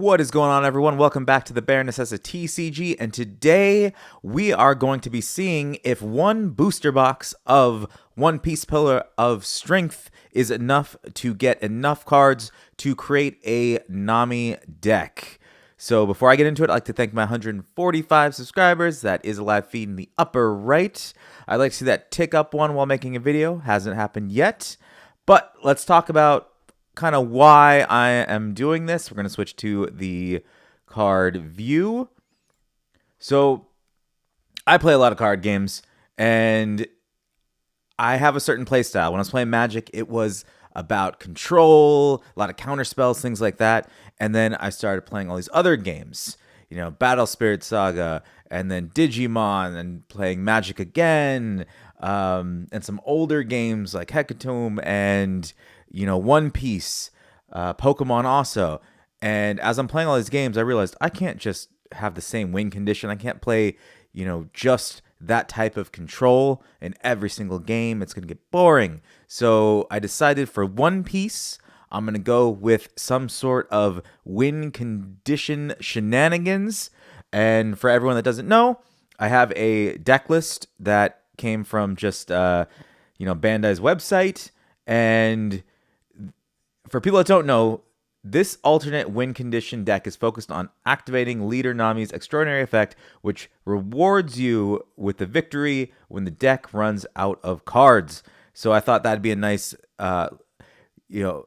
What is going on, everyone? Welcome back to the Bear NecessiTCG, and today we are going to be seeing if one booster box of One Piece Pillar of Strength is enough to get enough cards to create a Nami deck. So before I get into it, I'd like to thank my 145 subscribers. That is a live feed in the upper right. I'd like to see that tick up one while making a video. Hasn't happened yet, but let's talk about kind of why I am doing this. We're going to switch to the card view. So I play a lot of card games, and I have a certain play style. When I was playing Magic, it was about control, a lot of counter spells, things like that. And then I started playing all these other games, you know, Battle Spirit Saga, and then Digimon, and playing Magic again, and some older games like Hecatomb and, you know, One Piece, Pokemon also. And as I'm playing all these games, I realized I can't just have the same win condition. I can't play, you know, just that type of control in every single game. It's going to get boring. So I decided for One Piece, I'm going to go with some sort of win condition shenanigans. And for everyone that doesn't know, I have a deck list that came from just, you know, Bandai's website. And for people that don't know, this alternate win condition deck is focused on activating Leader Nami's extraordinary effect, which rewards you with the victory when the deck runs out of cards. So I thought that'd be a nice, you know,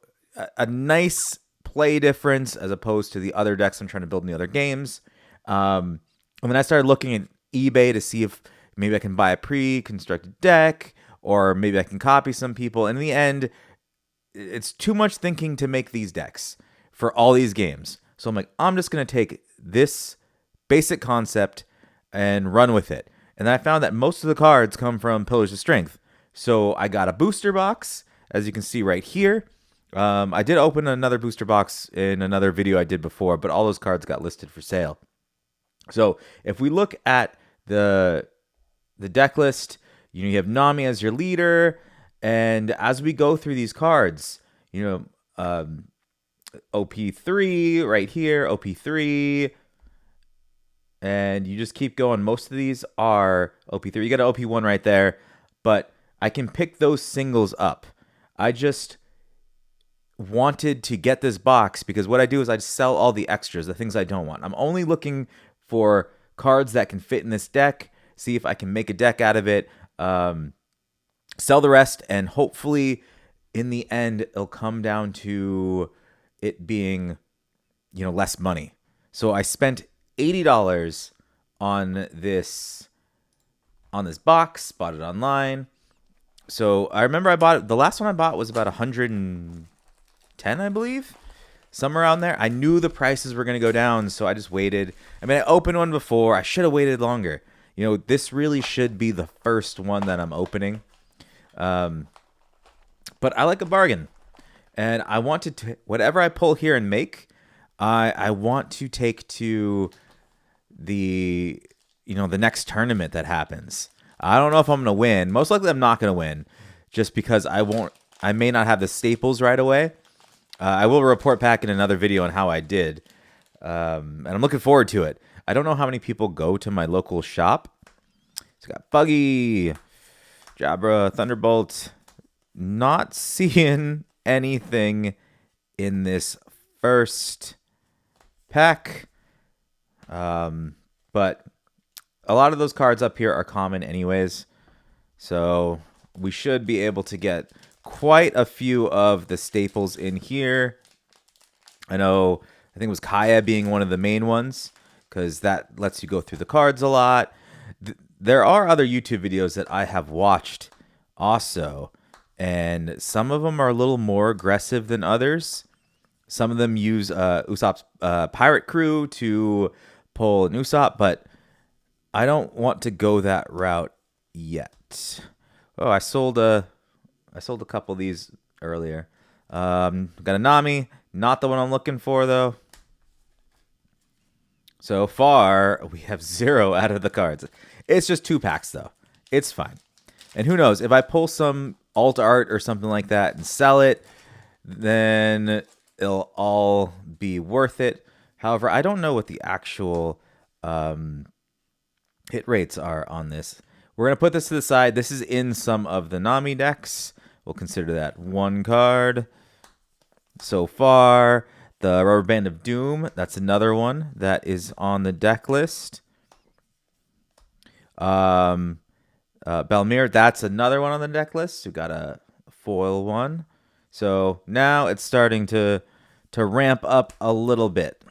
a nice play difference as opposed to the other decks I'm trying to build in the other games. And then I started looking at eBay to see if maybe I can buy a pre-constructed deck, or maybe I can copy some people. And in the end, it's too much thinking to make these decks for all these games. So I'm like, I'm just going to take this basic concept and run with it. And I found that most of the cards come from Pillars of Strength. So I got a booster box, as you can see right here. I did open another booster box in another video I did before, but all those cards got listed for sale. So if we look at the deck list, you have Nami as your leader. And as we go through these cards, you know, OP3 right here, OP3, and you just keep going. Most of these are OP3. You got an OP1 right there, but I can pick those singles up. I just wanted to get this box because what I do is I sell all the extras, the things I don't want. I'm only looking for cards that can fit in this deck, see if I can make a deck out of it, sell the rest, and hopefully in the end it'll come down to it being, you know, less money. So I spent $80 on this box, bought it online. So I remember I bought it, the last one I bought was about 110, I believe, somewhere around there. I knew the prices were going to go down, so I just waited. I mean, I opened one before. I should have waited longer. You know, this really should be the first one that I'm opening. But I like a bargain, and I wanted to, whatever I pull here and make, I want to take to the, you know, the next tournament that happens. I don't know if I'm going to win. Most likely I'm not going to win, just because I may not have the staples right away. I will report back in another video on how I did. And I'm looking forward to it. I don't know how many people go to my local shop. So got Buggy, Jabra, Thunderbolt. Not seeing anything in this first pack. But a lot of those cards up here are common anyways. So we should be able to get quite a few of the staples in here. I think it was Kaya being one of the main ones, because that lets you go through the cards a lot. There are other YouTube videos that I have watched also, and some of them are a little more aggressive than others. Some of them use Usopp's pirate crew to pull an Usopp, but I don't want to go that route yet. Oh, I sold a couple of these earlier. Got a Nami, not the one I'm looking for though. So far, we have 0 out of the cards. It's just 2 packs though. It's fine. And who knows, if I pull some alt art or something like that and sell it, then it'll all be worth it. However, I don't know what the actual hit rates are on this. We're going to put this to the side. This is in some of the Nami decks. We'll consider that one card. So far, the Rubber Band of Doom, that's another one that is on the deck list. Belmir, that's another one on the deck list. We got a foil one. So now it's starting to ramp up a little bit.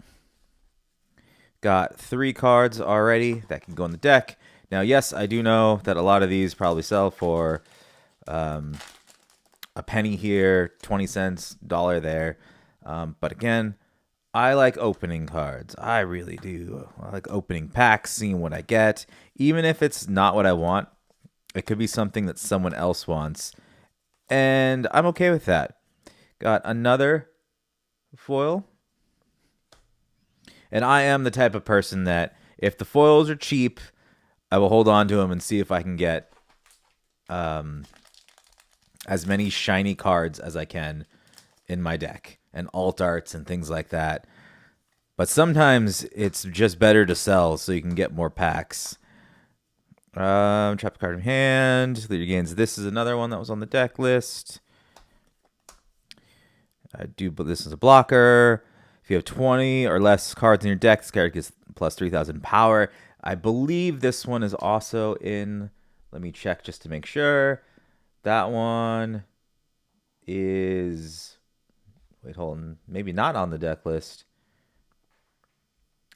Got 3 cards already that can go in the deck. Now, yes, I do know that a lot of these probably sell for a penny here, 20 cents, $1 there. But again, I like opening cards. I really do. I like opening packs, seeing what I get. Even if it's not what I want, it could be something that someone else wants. And I'm okay with that. Got another foil. And I am the type of person that if the foils are cheap, I will hold on to them and see if I can get as many shiny cards as I can in my deck and alt arts and things like that. But sometimes it's just better to sell so you can get more packs. Trap a card in hand. Leader gains. This is another one that was on the deck list. But this is a blocker. If you have 20 or less cards in your deck, this card gets plus 3,000 power. I believe this one is also in. Let me check just to make sure. That one is. Wait, hold on. Maybe not on the deck list.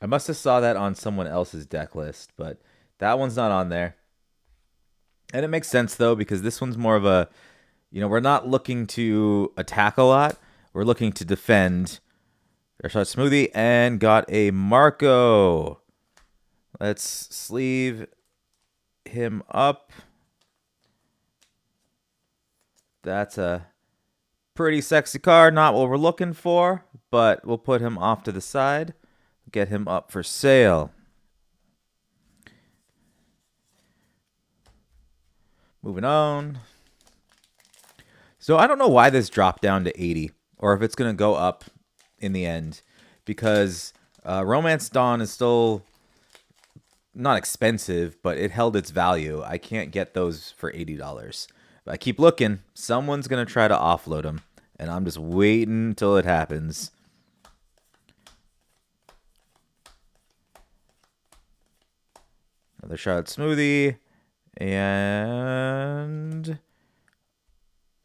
I must have saw that on someone else's deck list, but that one's not on there. And it makes sense, though, because this one's more of a, we're not looking to attack a lot. We're looking to defend. Shot Smoothie and got a Marco. Let's sleeve him up. That's a pretty sexy card. Not what we're looking for, but we'll put him off to the side. Get him up for sale. Moving on. So I don't know why this dropped down to 80 or if it's going to go up in the end, because Romance Dawn is still not expensive, but it held its value. I can't get those for $80. But I keep looking. Someone's going to try to offload them, and I'm just waiting until it happens. Another Charlotte Smoothie. And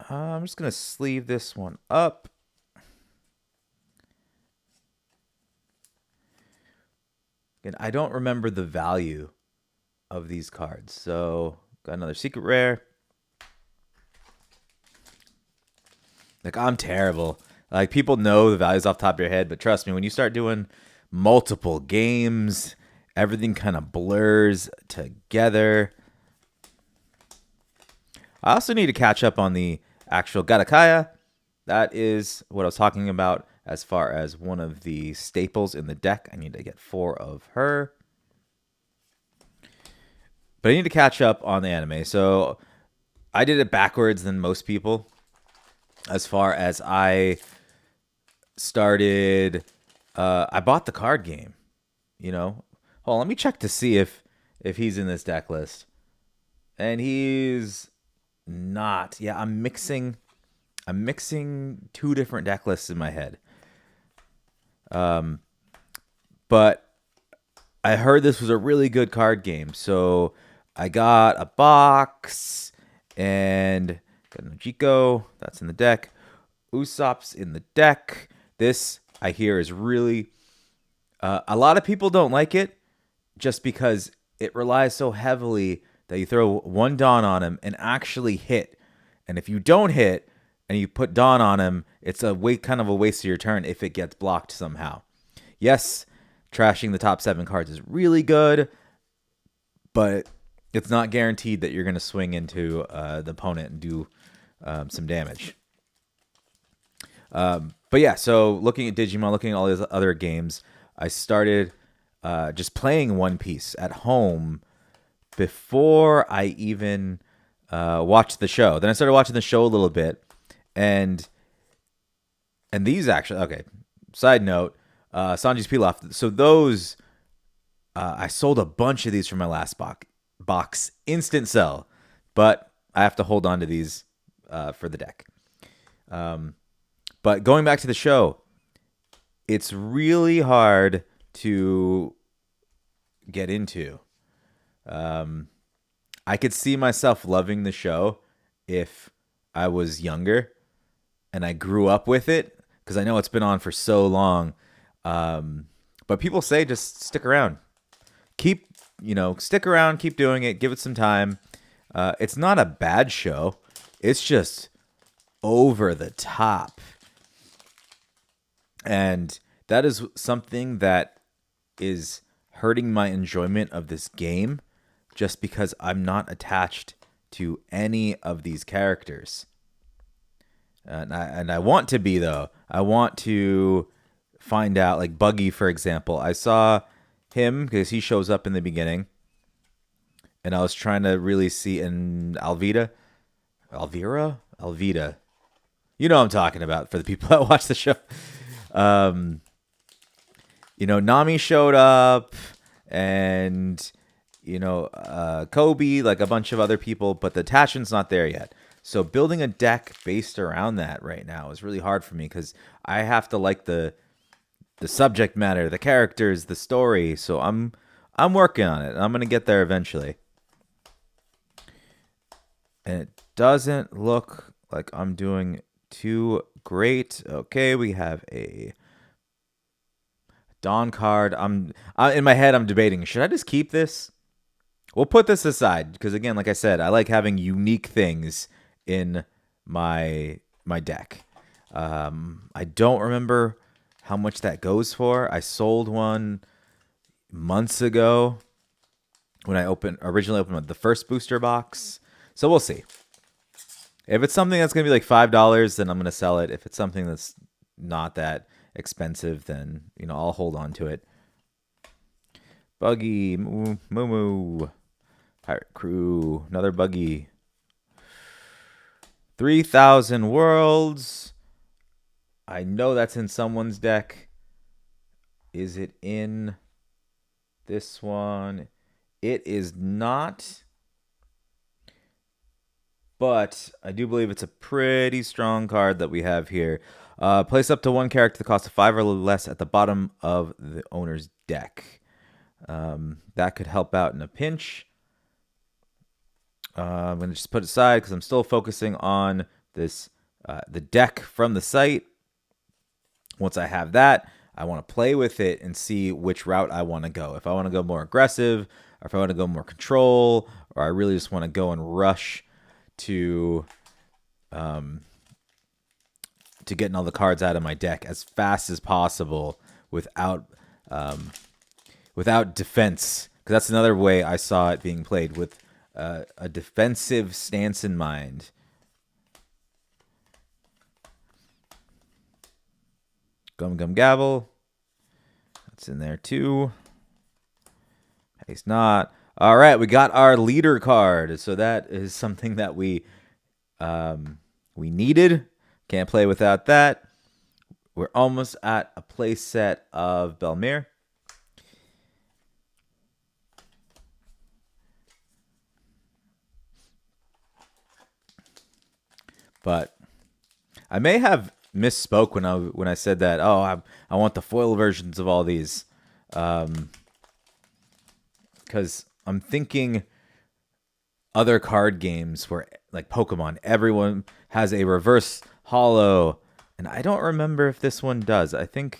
I'm just going to sleeve this one up. Again, I don't remember the value of these cards. So, got another secret rare. Like, I'm terrible. Like, people know the values off the top of your head, but trust me, when you start doing multiple games, everything kind of blurs together. I also need to catch up on the actual Gatakaya. That is what I was talking about as far as one of the staples in the deck. I need to get 4 of her. But I need to catch up on the anime. So I did it backwards than most people. As far as I started, I bought the card game. Hold on, let me check to see if he's in this deck list. And he's not. Yeah, I'm mixing 2 different deck lists in my head. But I heard this was a really good card game, so I got a box and got Nojiko. That's in the deck. Usopp's in the deck. This I hear is really. A lot of people don't like it, just because it relies so heavily that you throw 1 Dawn on him and actually hit. And if you don't hit and you put Dawn on him, it's kind of a waste of your turn if it gets blocked somehow. Yes, trashing the top 7 cards is really good, but it's not guaranteed that you're going to swing into the opponent and do some damage. But yeah, so looking at Digimon, looking at all these other games, I started just playing One Piece at home before I even watched the show. Then I started watching the show a little bit, and these actually, okay, side note, Sanji's Pilaf. So those, I sold a bunch of these from my last box. Instant sell. But I have to hold on to these for the deck. But going back to the show, it's really hard to get into. I could see myself loving the show if I was younger and I grew up with it, because I know it's been on for so long. But people say just stick around. Stick around, keep doing it, give it some time. It's not a bad show. It's just over the top. And that is something that is hurting my enjoyment of this game, just because I'm not attached to any of these characters. And I want to be, though. I want to find out, like Buggy, for example. I saw him because he shows up in the beginning. And I was trying to really see in Alvida. You know what I'm talking about for the people that watch the show. Nami showed up, and Kobe, like a bunch of other people, but the attachment's not there yet. So building a deck based around that right now is really hard for me, because I have to like the subject matter, the characters, the story. So I'm working on it. I'm gonna get there eventually. And it doesn't look like I'm doing too great. Okay, we have a Dawn card. In my head, I'm debating, should I just keep this? We'll put this aside, because again, like I said, I like having unique things in my deck. I don't remember how much that goes for. I sold one months ago when I originally opened the first booster box. So we'll see. If it's something that's going to be like $5, then I'm going to sell it. If it's something that's not that expensive, then I'll hold on to it. Buggy, Moo, Pirate Crew, another Buggy. 3,000 Worlds. I know that's in someone's deck. Is it in this one? It is not. But I do believe it's a pretty strong card that we have here. Place up to one character that costs 5 or less at the bottom of the owner's deck. That could help out in a pinch. I'm going to just put it aside because I'm still focusing on this the deck from the site. Once I have that, I want to play with it and see which route I want to go. If I want to go more aggressive, or if I want to go more control, or I really just want to go and rush to getting all the cards out of my deck as fast as possible without defense. Because that's another way I saw it being played, with a defensive stance in mind. Gum Gum Gavel. That's in there too. He's not. All right, we got our leader card. So that is something that we needed. Can't play without that. We're almost at a play set of Belmir. But I may have misspoke when I said that. Oh, I want the foil versions of all these, because I'm thinking other card games where, like Pokemon, everyone has a reverse holo, and I don't remember if this one does. I don't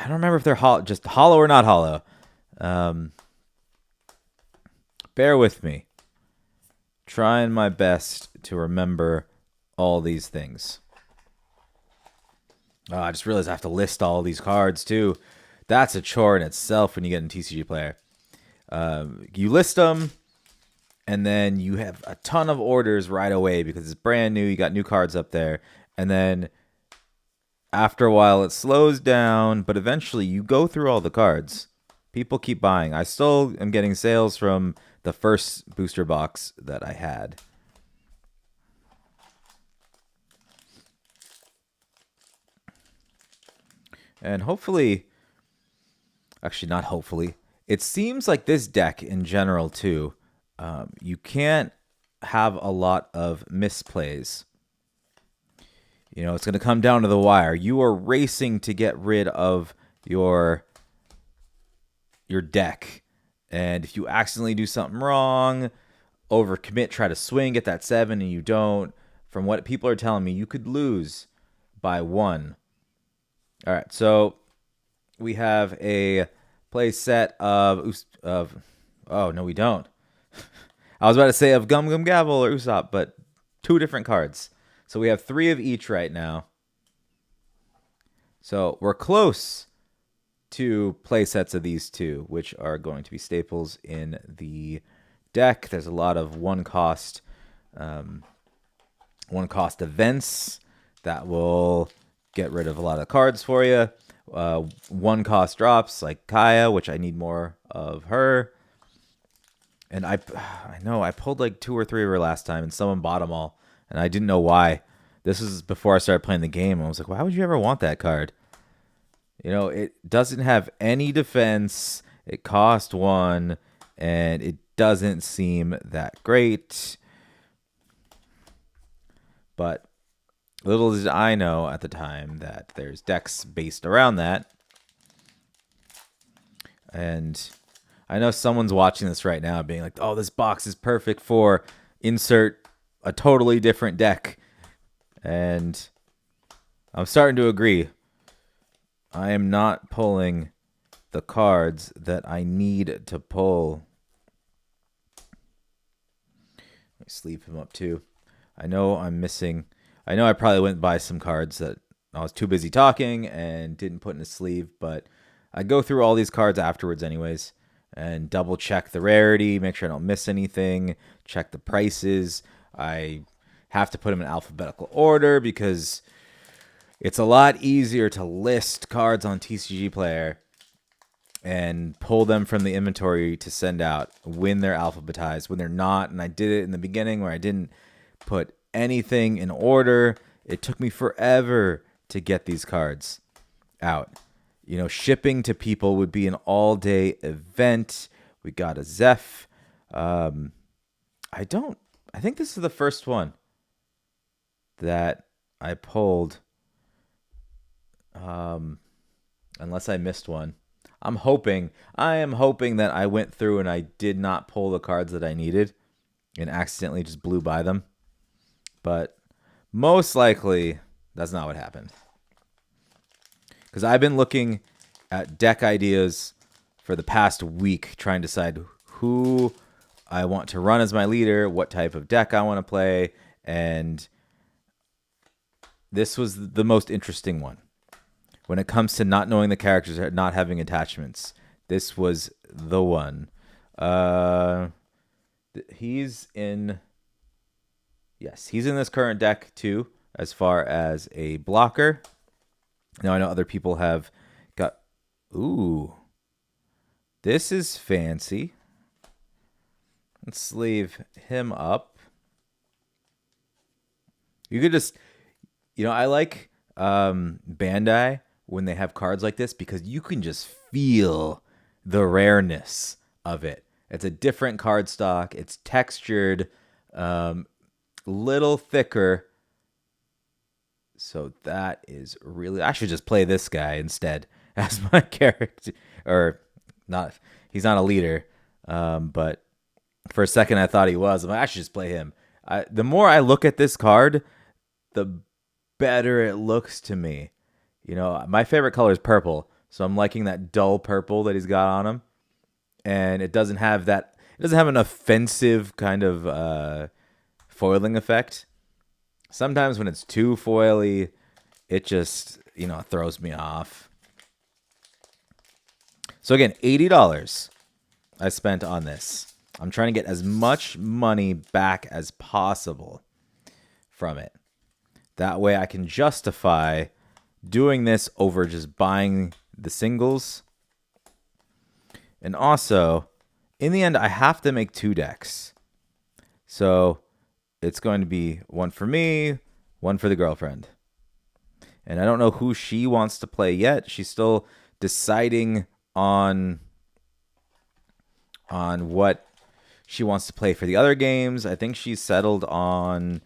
remember if they're just holo or not holo. Bear with me. Trying my best to remember all these things. I just realized I have to list all these cards too. That's a chore in itself when you get in TCG Player. You list them, and then you have a ton of orders right away because it's brand new. You got new cards up there, and then after a while it slows down, but eventually you go through all the cards. People keep buying. I still am getting sales from the first booster box that I had. And hopefully, actually not hopefully, it seems like this deck in general too, you can't have a lot of misplays. You know, it's going to come down to the wire. You are racing to get rid of your deck. And if you accidentally do something wrong, overcommit, try to swing, get that 7, and you don't, from what people are telling me, you could lose by 1. All right, so we have a play set of oh, no, we don't. I was about to say of Gum Gum Gavel or Usopp, but 2 different cards. So we have 3 of each right now. So we're close to play sets of these 2, which are going to be staples in the deck. There's a lot of one cost events that will get rid of a lot of cards for you. One cost drops like Kaya, which I need more of her. And I know I pulled like 2 or 3 of her last time, and someone bought them all, and I didn't know why. This was before I started playing the game. I was like, why would you ever want that card? You know, it doesn't have any defense. It cost 1, and it doesn't seem that great. But little did I know at the time that there's decks based around that. And I know someone's watching this right now being like, oh, this box is perfect for insert a totally different deck. And I'm starting to agree. I am not pulling the cards that I need to pull. Let me sleeve him up too. I know I'm missing. I know I probably went by some cards that I was too busy talking and didn't put in a sleeve, but I go through all these cards afterwards anyways and double check the rarity, make sure I don't miss anything, check the prices. I have to put them in alphabetical order because it's a lot easier to list cards on TCG Player and pull them from the inventory to send out when they're alphabetized. When they're not, and I did it in the beginning where I didn't put anything in order. It took me forever to get these cards out. You know, shipping to people would be an all-day event. We got a Zeph. I think this is the first one that I pulled. Unless I missed one. I am hoping that I went through and I did not pull the cards that I needed and accidentally just blew by them. But most likely, that's not what happened. Because I've been looking at deck ideas for the past week, trying to decide who I want to run as my leader, what type of deck I want to play, and this was the most interesting one. When it comes to not knowing the characters or not having attachments, this was the one. He's in this current deck too, as far as a blocker. Now I know other people have got. Ooh, this is fancy. Let's sleeve him up. You could just, I like Bandai when they have cards like this because you can just feel the rareness of it. It's a different card stock. It's textured, little thicker. So that is really... I should just play this guy instead as my character. Or not. He's not a leader. But for a second I thought he was. I'm like, I should just play him. The more I look at this card, the better it looks to me. My favorite color is purple, so I'm liking that dull purple that he's got on him. And it doesn't have an offensive kind of foiling effect. Sometimes when it's too foily, it just, throws me off. So again, $80 I spent on this. I'm trying to get as much money back as possible from it. That way I can justify doing this over just buying the singles. And also, in the end, I have to make 2 decks. So it's going to be one for me, one for the girlfriend. And I don't know who she wants to play yet. She's still deciding on what she wants to play for the other games. I think she's settled on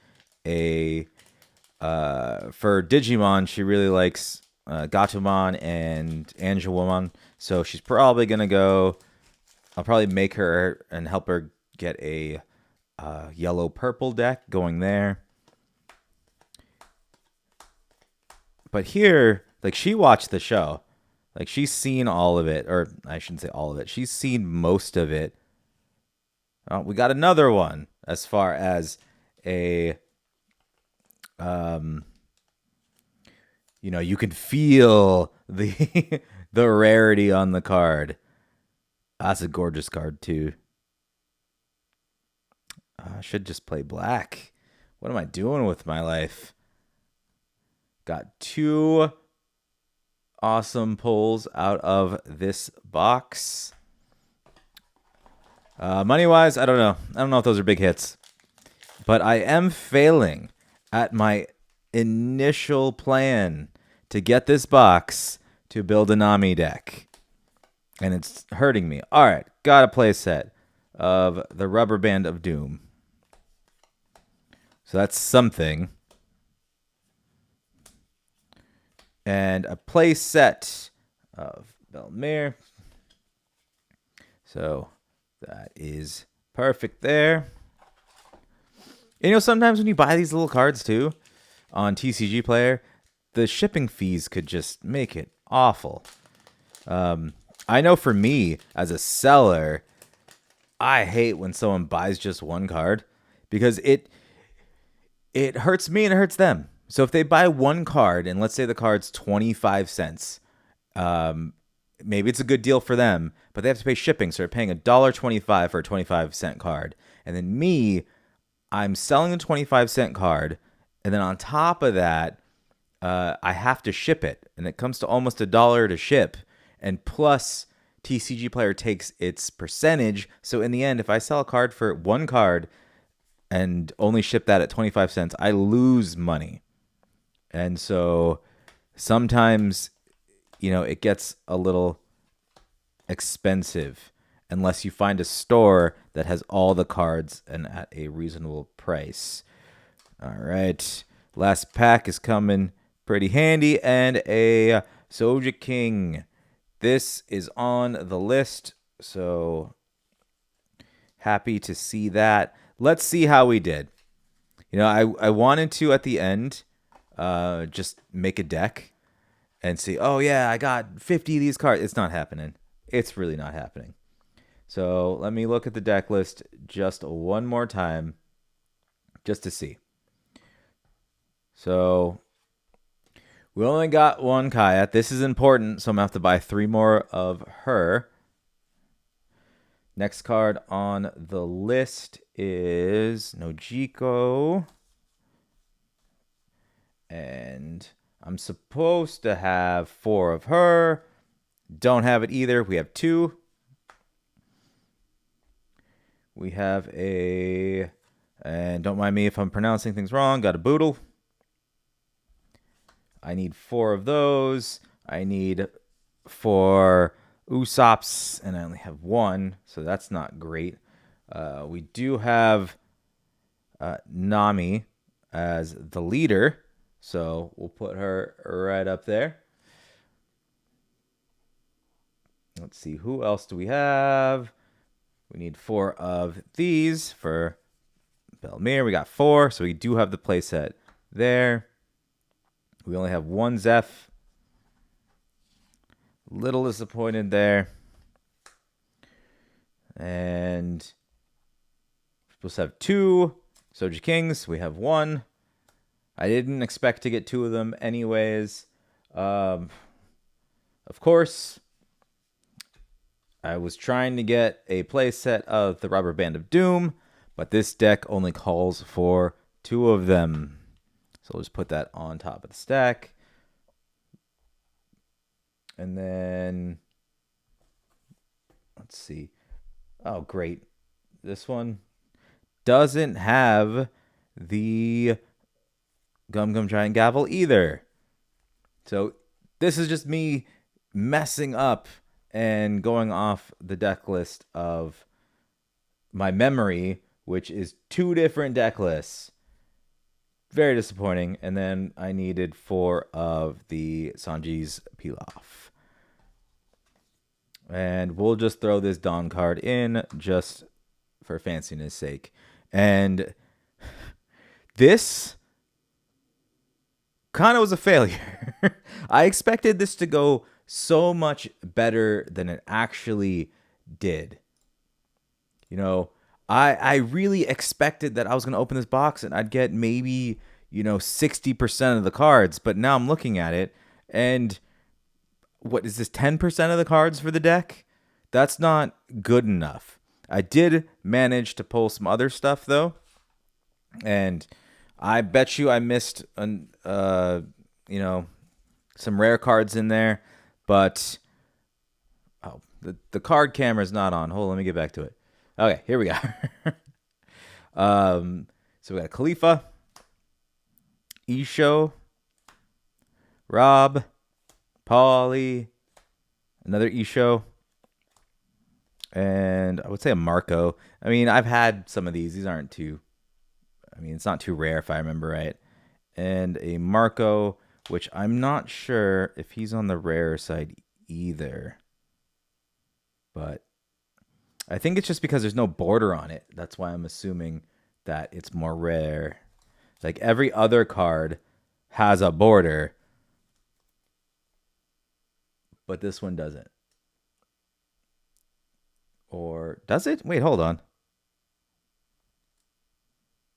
a for Digimon. She really likes Gatomon and Angelomon, so she's probably gonna go. I'll probably make her and help her get a yellow purple deck going there. But here, like, she watched the show. Like, she's seen all of it. Or I shouldn't say all of it. She's seen most of it. Oh, we got another one as far as a... you can feel the the rarity on the card. That's a gorgeous card, too. I should just play black. What am I doing with my life? Got 2 awesome pulls out of this box. Money-wise, I don't know. I don't know if those are big hits. But I am failing at my initial plan to get this box to build a Nami deck. And it's hurting me. All right, got a play set of the Rubber Band of Doom. So that's something. And a play set of Belmere. So that is perfect there. And, sometimes when you buy these little cards too on TCG Player, the shipping fees could just make it awful. I know for me as a seller, I hate when someone buys just one card because it hurts me and it hurts them. So if they buy one card, and let's say the card's 25 cents, maybe it's a good deal for them, but they have to pay shipping, so they're paying $1.25 for a 25-cent card. And then me, I'm selling a 25-cent card, and then on top of that, I have to ship it, and it comes to almost $1 to ship, and plus TCG Player takes its percentage. So in the end, if I sell a card for one card and only ship that at 25 cents, I lose money. And so sometimes, it gets a little expensive unless you find a store that has all the cards and at a reasonable price. All right. Last pack is coming pretty handy. And a Soja King. This is on the list. So happy to see that. Let's see how we did. I wanted to, at the end, just make a deck and see, oh yeah, I got 50 of these cards. It's not happening. It's really not happening. So let me look at the deck list just one more time just to see. So we only got one Kayat. This is important, so I'm going to have to buy 3 more of her. Next card on the list is Nojiko. And I'm supposed to have 4 of her. Don't have it either. We have 2. We have and don't mind me if I'm pronouncing things wrong, got a Boodle. I need 4 of those. I need 4 Usops, and I only have 1, so that's not great. We do have Nami as the leader, so we'll put her right up there. Let's see, who else do we have? We need 4 of these for Belmere. We got 4, so we do have the playset there. We only have 1 Zeph. Little disappointed there. And we're supposed to have 2 Soja Kings. We have 1. I didn't expect to get 2 of them anyways. Of course, I was trying to get a playset of the Rubber Band of Doom, but this deck only calls for 2 of them. So we'll just put that on top of the stack. And then, let's see. Oh, great. This one doesn't have the Gum Gum Giant Gavel either. So this is just me messing up and going off the deck list of my memory, which is 2 different deck lists. Very disappointing. And then I needed 4 of the Sanji's Pilaf. And we'll just throw this Dawn card in just for fanciness sake. And this kind of was a failure. I expected this to go so much better than it actually did. You know, I really expected that I was going to open this box and I'd get maybe, 60% of the cards. But now I'm looking at it and what is this, 10% of the cards for the deck? That's not good enough. I did manage to pull some other stuff though. And I bet you I missed, some rare cards in there. But, the card camera's not on. Hold on, let me get back to it. Okay, here we go. So we got Khalifa, Isho, Rob, Paulie, another Isho, and I would say a Marco. I mean, I've had some of these. These aren't too... it's not too rare if I remember right. And a Marco, which I'm not sure if he's on the rare side either. But I think it's just because there's no border on it. That's why I'm assuming that it's more rare. Like every other card has a border, but this one doesn't. Or does it? Wait, hold on.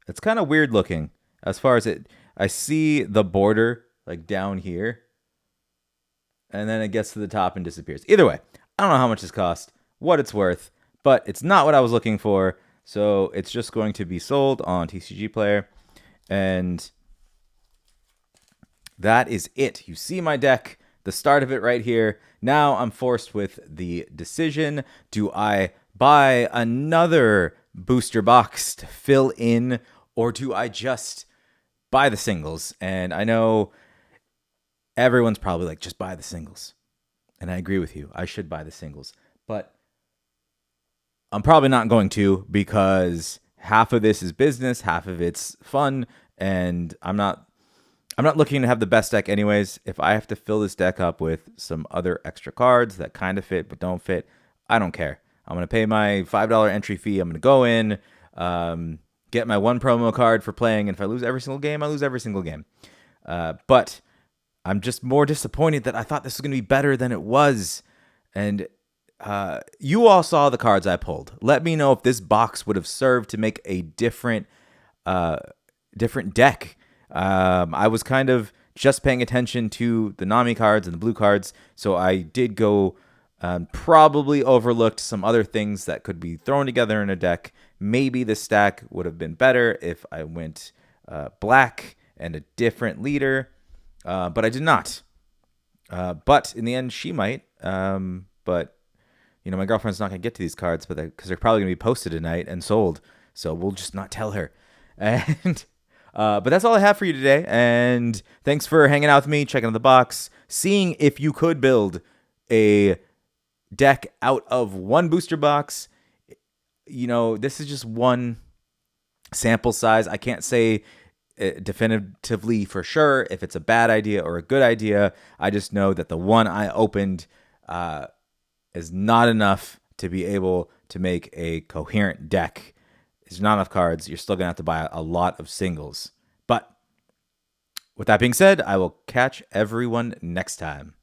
It's kind of weird looking as far as it. I see the border like down here, and then it gets to the top and disappears. Either way, I don't know how much this cost, what it's worth, but it's not what I was looking for. So it's just going to be sold on TCG Player. And that is it. You see my deck, the start of it right here. Now I'm forced with the decision. Do I buy another booster box to fill in, or do I just buy the singles? And I know everyone's probably like, just buy the singles. And I agree with you. I should buy the singles. But I'm probably not going to, because half of this is business, half of it's fun, and I'm not looking to have the best deck anyways. If I have to fill this deck up with some other extra cards that kind of fit but don't fit, I don't care. I'm going to pay my $5 entry fee. I'm going to go in, get my 1 promo card for playing, and if I lose every single game, I lose every single game. But I'm just more disappointed that I thought this was going to be better than it was. And you all saw the cards I pulled. Let me know if this box would have served to make a different deck. I was kind of just paying attention to the Nami cards and the blue cards, so I did go probably overlooked some other things that could be thrown together in a deck. Maybe the stack would have been better if I went black and a different leader, but I did not. But in the end, she might. But my girlfriend's not going to get to these cards, because they're probably going to be posted tonight and sold. So we'll just not tell her. And but that's all I have for you today. And thanks for hanging out with me, checking out the box, seeing if you could build a deck out of 1 booster box. This is just 1 sample size. I can't say definitively for sure if it's a bad idea or a good idea. I just know that the one I opened is not enough to be able to make a coherent deck. There's not enough cards. You're still going to have to buy a lot of singles. But with that being said, I will catch everyone next time.